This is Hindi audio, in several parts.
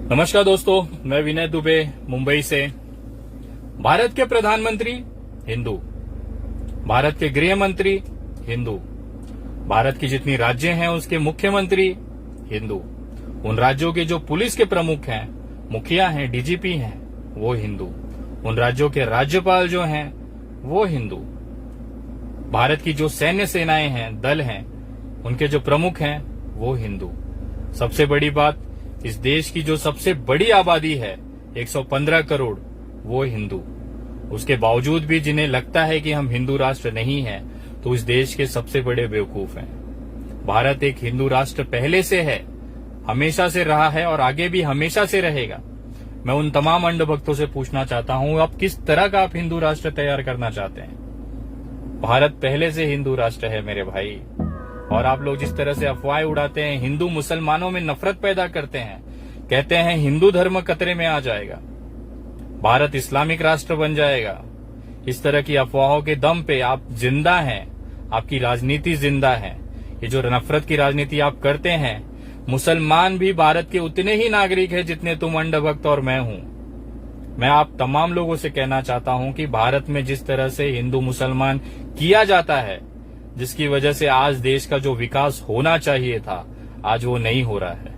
नमस्कार दोस्तों, मैं विनय दुबे मुंबई से। भारत के प्रधानमंत्री हिंदू, भारत के गृह मंत्री हिंदू, भारत की जितनी राज्य हैं उसके मुख्यमंत्री हिंदू, उन राज्यों के जो पुलिस के प्रमुख हैं, मुखिया हैं, डीजीपी हैं, वो हिंदू, उन राज्यों के राज्यपाल जो हैं वो हिंदू, भारत की जो सैन्य सेनाएं हैं, दल हैं, उनके जो प्रमुख हैं वो हिंदू। सबसे बड़ी बात, इस देश की जो सबसे बड़ी आबादी है 115 करोड़, वो हिंदू। उसके बावजूद भी जिन्हें लगता है कि हम हिंदू राष्ट्र नहीं हैं, तो इस देश के सबसे बड़े बेवकूफ हैं। भारत एक हिंदू राष्ट्र पहले से है, हमेशा से रहा है और आगे भी हमेशा से रहेगा। मैं उन तमाम अंधभक्तों से पूछना चाहता हूं, अब किस तरह का आप हिंदू राष्ट्र तैयार करना चाहते हैं? भारत पहले से हिंदू राष्ट्र है मेरे भाई। और आप लोग जिस तरह से अफवाहें उड़ाते हैं, हिंदू मुसलमानों में नफरत पैदा करते हैं, कहते हैं हिंदू धर्म खतरे में आ जाएगा, भारत इस्लामिक राष्ट्र बन जाएगा, इस तरह की अफवाहों के दम पे आप जिंदा हैं, आपकी राजनीति जिंदा है। ये जो नफरत की राजनीति आप करते हैं, मुसलमान भी भारत के उतने ही नागरिक हैं जितने तुम अंधभक्त और मैं हूं। मैं आप तमाम लोगों से कहना चाहता हूं कि भारत में जिस तरह से हिंदू मुसलमान किया जाता है, जिसकी वजह से आज देश का जो विकास होना चाहिए था, आज वो नहीं हो रहा है।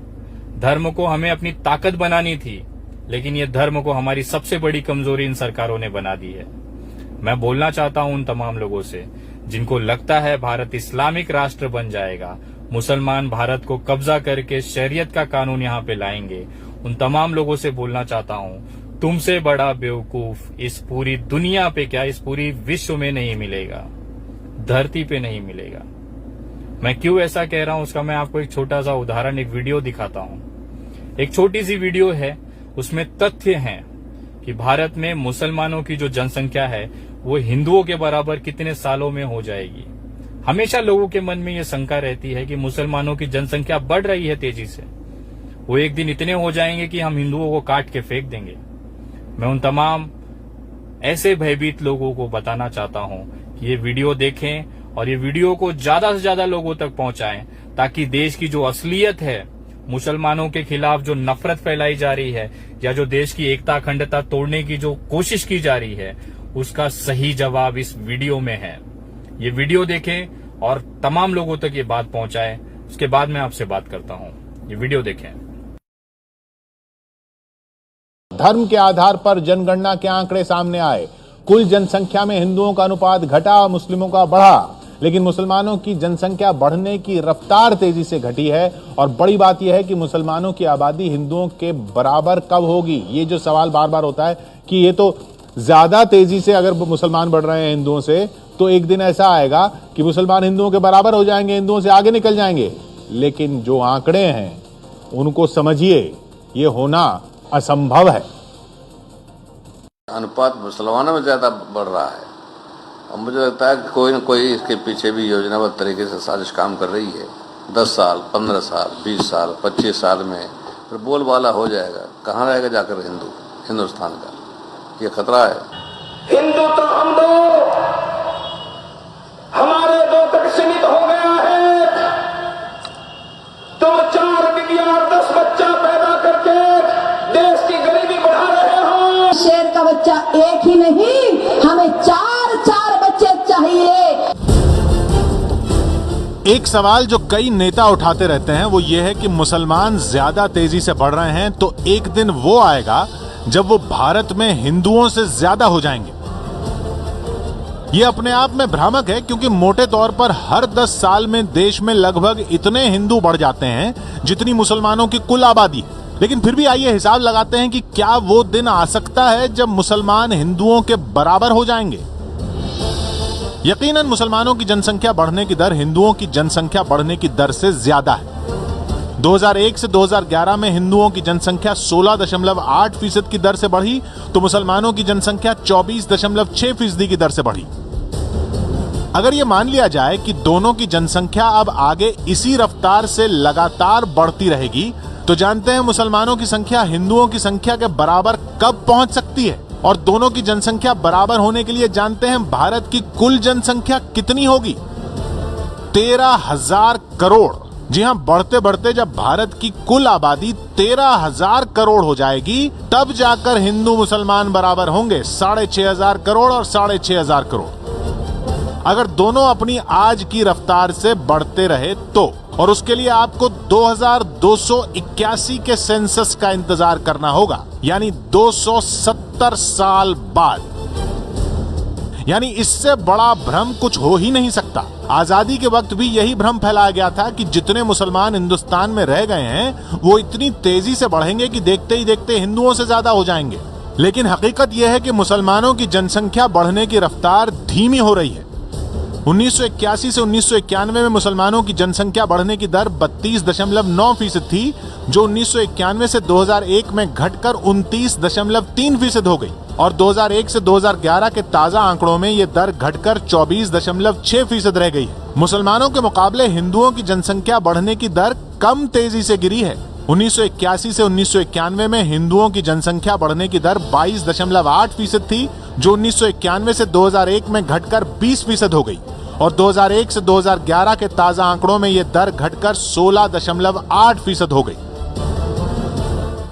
धर्म को हमें अपनी ताकत बनानी थी, लेकिन ये धर्म को हमारी सबसे बड़ी कमजोरी इन सरकारों ने बना दी है। मैं बोलना चाहता हूं उन तमाम लोगों से जिनको लगता है भारत इस्लामिक राष्ट्र बन जाएगा, मुसलमान भारत को कब्जा करके शरीयत का कानून यहाँ पे लाएंगे, उन तमाम लोगों से बोलना चाहता हूं, तुमसे बड़ा बेवकूफ इस पूरी दुनिया पे क्या, इस पूरी विश्व में नहीं मिलेगा, धरती पे नहीं मिलेगा। मैं क्यों ऐसा कह रहा हूं उसका मैं आपको एक छोटा सा उदाहरण, एक वीडियो दिखाता हूं। एक छोटी सी वीडियो है, उसमें तथ्य हैं कि भारत में मुसलमानों की जो जनसंख्या है वो हिंदुओं के बराबर कितने सालों में हो जाएगी। हमेशा लोगों के मन में ये शंका रहती है कि मुसलमानों की जनसंख्या बढ़ रही है तेजी से, वो एक दिन इतने हो जाएंगे कि हम हिंदुओं को काट के फेंक देंगे। मैं उन तमाम ऐसे भयभीत लोगों को बताना चाहता हूं कि ये वीडियो देखें और ये वीडियो को ज्यादा से ज्यादा लोगों तक पहुंचाएं, ताकि देश की जो असलियत है, मुसलमानों के खिलाफ जो नफरत फैलाई जा रही है या जो देश की एकता अखंडता तोड़ने की जो कोशिश की जा रही है, उसका सही जवाब इस वीडियो में है। ये वीडियो देखें और तमाम लोगों तक ये बात पहुंचाएं। उसके बाद मैं आपसे बात करता हूं। ये वीडियो देखें। धर्म के आधार पर जनगणना के आंकड़े सामने आए, कुल जनसंख्या में हिंदुओं का अनुपात घटा, मुस्लिमों का बढ़ा, लेकिन मुसलमानों की जनसंख्या बढ़ने की रफ्तार तेजी से घटी है। और बड़ी बात यह है कि मुसलमानों की आबादी हिंदुओं के बराबर कब होगी? ये जो सवाल बार बार होता है कि ये तो ज्यादा तेजी से अगर मुसलमान बढ़ रहे हैं हिंदुओं से, तो एक दिन ऐसा आएगा कि मुसलमान हिंदुओं के बराबर हो जाएंगे, हिंदुओं से आगे निकल जाएंगे। लेकिन जो आंकड़े हैं उनको समझिए, ये होना असंभव है। अनुपात मुसलमानों में ज्यादा बढ़ रहा है और मुझे लगता है कि कोई न कोई इसके पीछे भी योजनाबद्ध तरीके से साजिश काम कर रही है। 10 साल, 15 साल, 20 साल, 25 साल में फिर बोलबाला हो जाएगा। कहाँ रहेगा जाकर हिंदुस्तान का? ये खतरा है। हिंदू तो हम दो, हमारे दो तक सीमित हो गया है। तुम 4 बिटिया और 10 बच्चा पैदा करके देश की गरीबी बढ़ा रहे हो। शेर का बच्चा एक ही नहीं, हमें 4 बच्चे चाहिए। एक सवाल जो कई नेता उठाते रहते हैं वो ये है कि मुसलमान ज्यादा तेजी से बढ़ रहे हैं, तो एक दिन वो आएगा जब वो भारत में हिंदुओं से ज्यादा हो जाएंगे। ये अपने आप में भ्रामक है, क्योंकि मोटे तौर पर हर 10 साल में देश में लगभग इतने हिंदू बढ़ जाते हैं जितनी मुसलमानों की कुल आबादी। लेकिन फिर भी आइए हिसाब लगाते हैं कि क्या वो दिन आ सकता है जब मुसलमान हिंदुओं के बराबर हो जाएंगे। यकीनन मुसलमानों की जनसंख्या बढ़ने की दर हिंदुओं की जनसंख्या बढ़ने की दर से ज्यादा है। 2001 से 2011 में हिंदुओं की जनसंख्या 16.8% की दर से बढ़ी, तो मुसलमानों की जनसंख्या 24.6% की दर से बढ़ी। अगर ये मान लिया जाए कि दोनों की जनसंख्या अब आगे इसी रफ्तार से लगातार बढ़ती रहेगी, तो जानते हैं मुसलमानों की संख्या हिंदुओं की संख्या के बराबर कब पहुंच सकती है? और दोनों की जनसंख्या बराबर होने के लिए जानते हैं भारत की कुल जनसंख्या कितनी होगी? 13,000 करोड़। जी हां, बढ़ते बढ़ते जब भारत की कुल आबादी 13,000 करोड़ हो जाएगी, तब जाकर हिंदू मुसलमान बराबर होंगे 6,500 करोड़ और 6,500 करोड़। अगर दोनों अपनी आज की रफ्तार से बढ़ते रहे तो, और उसके लिए आपको 2281 के सेंसस का इंतजार करना होगा, यानी 270 साल बाद। यानी इससे बड़ा भ्रम कुछ हो ही नहीं सकता। आजादी के वक्त भी यही भ्रम फैलाया गया था कि जितने मुसलमान हिंदुस्तान में रह गए हैं वो इतनी तेजी से बढ़ेंगे कि देखते ही देखते हिंदुओं से ज्यादा हो जाएंगे। लेकिन हकीकत यह है कि मुसलमानों की जनसंख्या बढ़ने की रफ्तार धीमी हो रही है। 1981 से 1991 में मुसलमानों की जनसंख्या बढ़ने की दर 32.9% थी, जो 1991 से 2001 में घटकर 29.3% हो गई, और 2001 से 2011 के ताजा आंकड़ों में ये दर घटकर 24.6% रह गई है। मुसलमानों के मुकाबले हिंदुओं की जनसंख्या बढ़ने की दर कम तेजी से गिरी है। 1981 से 1991 में हिंदुओं की जनसंख्या बढ़ने की दर 22.8% थी, जो 1991 से 2001 में घटकर 20% हो गई, और 2001 से 2011 के ताजा आंकड़ों में यह दर घटकर 16.8% हो गई।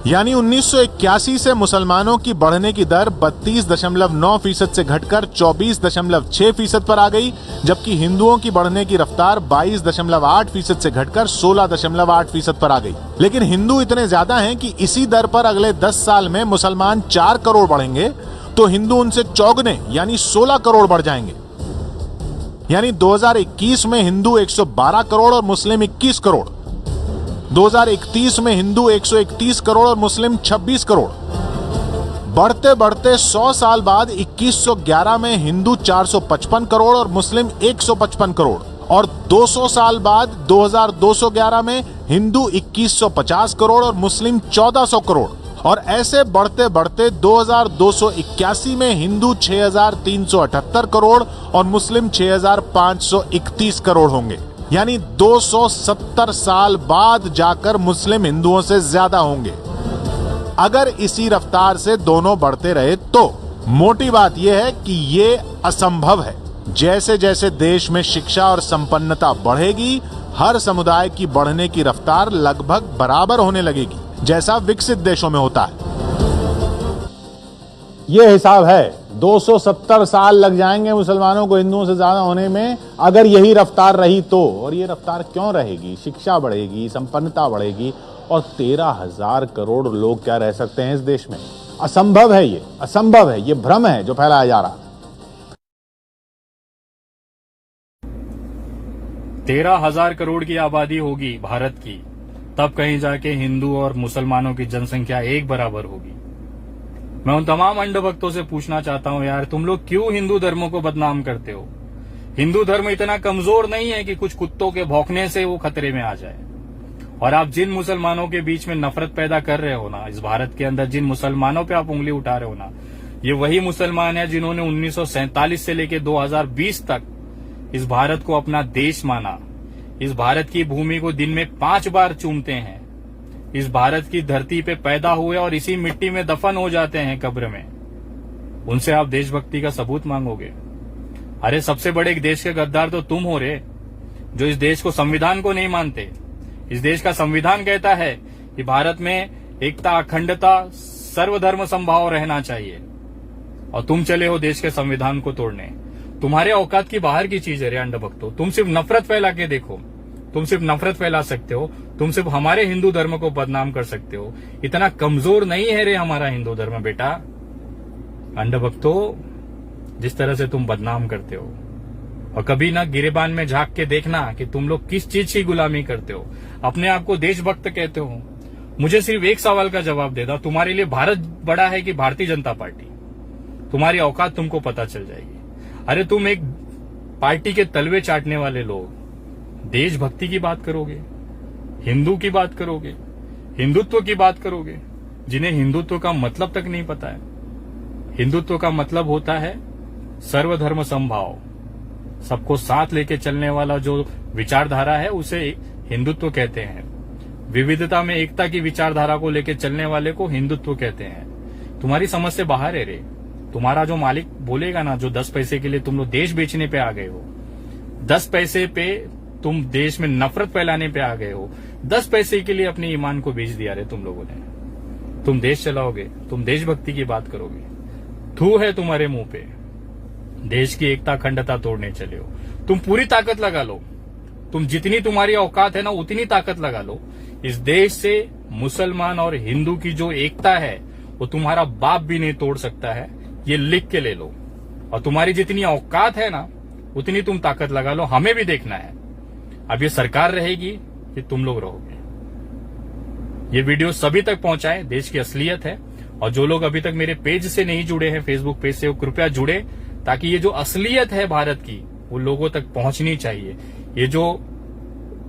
यानी 1981 से मुसलमानों की बढ़ने की दर 32.9% से घटकर 24.6% पर आ गई, जबकि हिंदुओं की बढ़ने की रफ्तार 22.8% से घटकर 16.8% पर आ गई। लेकिन हिंदू इतने ज्यादा हैं कि इसी दर पर अगले 10 साल में मुसलमान 4 करोड़ बढ़ेंगे तो हिंदू उनसे चौगुने यानी 16 करोड़ बढ़ जाएंगे। यानी 2021 में हिंदू 112 करोड़ और मुस्लिम 21 करोड़, 2031 में हिंदू 131 करोड़ और मुस्लिम 26 करोड़। बढ़ते बढ़ते 100 साल बाद 2111 में हिंदू 455 करोड़ और मुस्लिम 155 करोड़, और 200 साल बाद 2211 में हिंदू 2150 करोड़ और मुस्लिम 1400 करोड़, और ऐसे बढ़ते बढ़ते 2281 में हिंदू 6378 करोड़ और मुस्लिम 6531 करोड़ होंगे। यानी 270 साल बाद जाकर मुस्लिम हिंदुओं से ज्यादा होंगे। अगर इसी रफ्तार से दोनों बढ़ते रहे तो मोटी बात यह है कि ये असंभव है। जैसे जैसे देश में शिक्षा और संपन्नता बढ़ेगी, हर समुदाय की बढ़ने की रफ्तार लगभग बराबर होने लगेगी, जैसा विकसित देशों में होता है। ये हिसाब है। 270 साल लग जाएंगे मुसलमानों को हिंदुओं से ज्यादा होने में, अगर यही रफ्तार रही तो। और ये रफ्तार क्यों रहेगी? शिक्षा बढ़ेगी, संपन्नता बढ़ेगी, और 13,000 करोड़ लोग क्या रह सकते हैं इस देश में? असंभव है, ये असंभव है, ये भ्रम है जो फैलाया जा रहा। 13,000 करोड़ की आबादी होगी भारत की, तब कहीं जाके हिंदू और मुसलमानों की जनसंख्या एक बराबर होगी। मैं उन तमाम अंधभक्तों से पूछना चाहता हूं, यार तुम लोग क्यों हिंदू धर्मों को बदनाम करते हो? हिंदू धर्म इतना कमजोर नहीं है कि कुछ कुत्तों के भौंकने से वो खतरे में आ जाए। और आप जिन मुसलमानों के बीच में नफरत पैदा कर रहे हो ना, इस भारत के अंदर जिन मुसलमानों पे आप उंगली उठा रहे हो ना, ये वही मुसलमान है जिन्होंने 1947 से लेकर 2020 तक इस भारत को अपना देश माना, इस भारत की भूमि को दिन में 5 बार चूमते हैं, इस भारत की धरती पे पैदा हुए और इसी मिट्टी में दफन हो जाते हैं कब्र में। उनसे आप देशभक्ति का सबूत मांगोगे? अरे सबसे बड़े देश के गद्दार तो तुम हो रे, जो इस देश को, संविधान को नहीं मानते। इस देश का संविधान कहता है कि भारत में एकता, अखंडता, सर्वधर्म समभाव रहना चाहिए, और तुम चले हो देश के संविधान को तोड़ने। तुम्हारे औकात की बाहर की चीज है रे अंधभक्तों। तुम सिर्फ नफरत फैला के देखो, तुम सिर्फ नफरत फैला सकते हो, तुम सिर्फ हमारे हिंदू धर्म को बदनाम कर सकते हो। इतना कमजोर नहीं है रे हमारा हिंदू धर्म बेटा। अंधभक्तों, जिस तरह से तुम बदनाम करते हो, और कभी ना गिरेबान में झांक के देखना कि तुम लोग किस चीज की गुलामी करते हो। अपने आप को देशभक्त कहते हो। मुझे सिर्फ एक सवाल का जवाब दे दो, तुम्हारे लिए भारत बड़ा है कि भारतीय जनता पार्टी? तुम्हारी औकात तुमको पता चल जाएगी। अरे तुम एक पार्टी के तलवे चाटने वाले लोग देशभक्ति की बात करोगे, हिंदू की बात करोगे, हिंदुत्व की बात करोगे, जिन्हें हिंदुत्व का मतलब तक नहीं पता है। हिंदुत्व का मतलब होता है सर्वधर्म समभाव, सबको साथ लेके चलने वाला जो विचारधारा है उसे हिंदुत्व कहते हैं। विविधता में एकता की विचारधारा को लेके चलने वाले को हिंदुत्व कहते हैं। तुम्हारी समझ से बाहर है रे। तुम्हारा जो मालिक बोलेगा ना, जो 10 पैसे के लिए तुम लोग देश बेचने पे आ गए हो, 10 पैसे पे तुम देश में नफरत फैलाने पे आ गए हो। 10 पैसे के लिए अपने ईमान को बेच दिया रे तुम लोगों ने। तुम देश चलाओगे, तुम देशभक्ति की बात करोगे, थू है तुम्हारे मुंह पे। देश की एकता अखंडता तोड़ने चले हो। तुम पूरी ताकत लगा लो, तुम जितनी तुम्हारी औकात है ना उतनी ताकत लगा लो। इस देश से मुसलमान और हिंदू की जो एकता है वो तुम्हारा बाप भी नहीं तोड़ सकता है, ये लिख के ले लो। और तुम्हारी जितनी औकात है ना उतनी तुम ताकत लगा लो। हमें भी देखना है अब ये सरकार रहेगी कि तुम लोग रहोगे। ये वीडियो सभी तक पहुंचाए, देश की असलियत है। और जो लोग अभी तक मेरे पेज से नहीं जुड़े हैं, फेसबुक पेज से, वो कृपया जुड़े, ताकि ये जो असलियत है भारत की वो लोगों तक पहुंचनी चाहिए। ये जो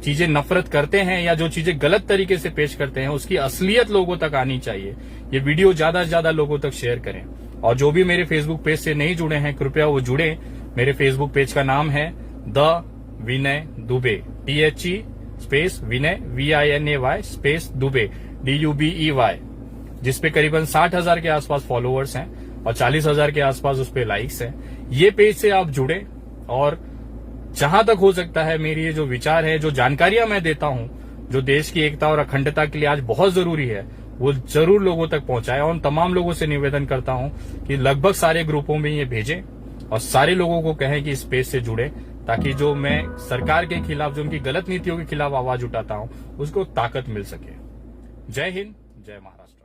चीजें नफरत करते हैं या जो चीजें गलत तरीके से पेश करते हैं उसकी असलियत लोगों तक आनी चाहिए। ये वीडियो ज्यादा से ज्यादा लोगों तक शेयर करें। और जो भी मेरे फेसबुक पेज से नहीं जुड़े हैं कृपया वो जुड़े। मेरे फेसबुक पेज का नाम है the Vinay Dubey, THE space Vinay VINAY space Dubey DUBEY, जिसपे करीबन 60,000 के आसपास फॉलोअर्स हैं और 40,000 के आसपास उस पे लाइक्स हैं। ये पेज से आप जुड़े और जहां तक हो सकता है मेरी ये जो विचार है, जो जानकारियां मैं देता हूं, जो देश की एकता और अखंडता के लिए आज बहुत जरूरी है, वो जरूर लोगों तक पहुंचाए। और उन तमाम लोगों से निवेदन करता हूं कि लगभग सारे ग्रुपों में ये भेजें और सारे लोगों को कहें कि इस पेज से जुड़े, ताकि जो मैं सरकार के खिलाफ, जो उनकी गलत नीतियों के खिलाफ आवाज उठाता हूं, उसको ताकत मिल सके। जय हिंद, जय महाराष्ट्र।